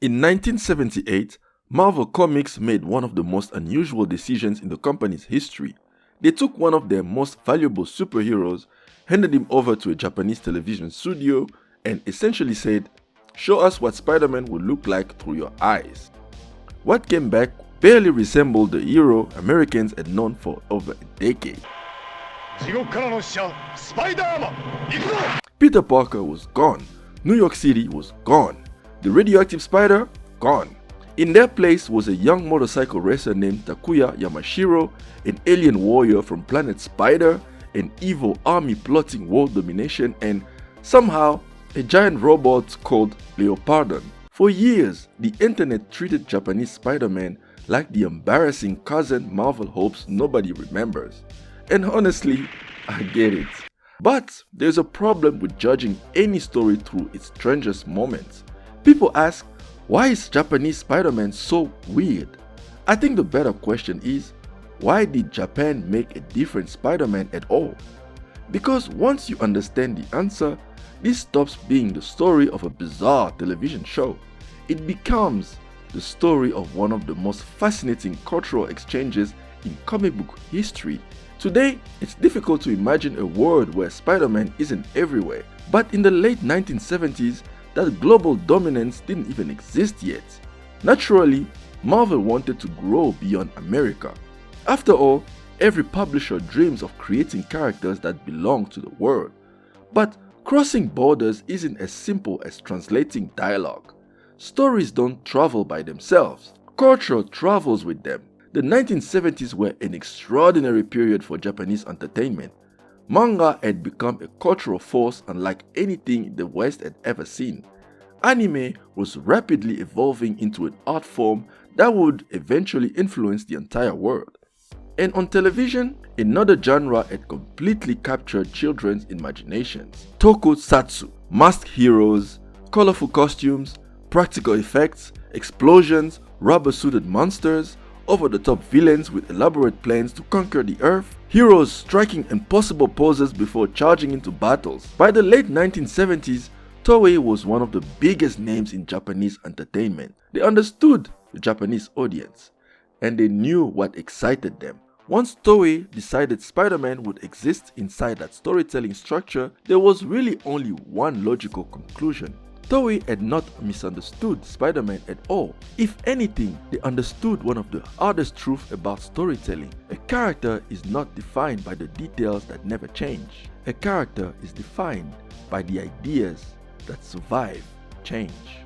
In 1978, Marvel Comics made one of the most unusual decisions in the company's history. They took one of their most valuable superheroes, handed him over to a Japanese television studio, and essentially said, "Show us what Spider-Man will look like through your eyes." What came back barely resembled the hero Americans had known for over a decade. Peter Parker was gone. New York City was gone. The radioactive spider, gone. In their place was a young motorcycle racer named Takuya Yamashiro, an alien warrior from planet Spider, an evil army plotting world domination, and somehow a giant robot called Leopardon. For years, the internet treated Japanese Spider-Man like the embarrassing cousin Marvel hopes nobody remembers. And honestly, I get it. But there's a problem with judging any story through its strangest moments. People ask, why is Japanese Spider-Man so weird? I think the better question is, why did Japan make a different Spider-Man at all? Because once you understand the answer, this stops being the story of a bizarre television show. It becomes the story of one of the most fascinating cultural exchanges in comic book history. Today, it's difficult to imagine a world where Spider-Man isn't everywhere, but in the late 1970s, that global dominance didn't even exist yet. Naturally, Marvel wanted to grow beyond America. After all, every publisher dreams of creating characters that belong to the world. But crossing borders isn't as simple as translating dialogue. Stories don't travel by themselves. Culture travels with them. The 1970s were an extraordinary period for Japanese entertainment. Manga had become a cultural force unlike anything the West had ever seen. Anime was rapidly evolving into an art form that would eventually influence the entire world. And on television, another genre had completely captured children's imaginations. Tokusatsu, masked heroes, colorful costumes, practical effects, explosions, rubber-suited monsters, over-the-top villains with elaborate plans to conquer the earth, heroes striking impossible poses before charging into battles. By the late 1970s, Toei was one of the biggest names in Japanese entertainment. They understood the Japanese audience, and they knew what excited them. Once Toei decided Spider-Man would exist inside that storytelling structure, there was really only one logical conclusion. Toei had not misunderstood Spider-Man at all. If anything, they understood one of the hardest truths about storytelling. A character is not defined by the details that never change. A character is defined by the ideas that survive change.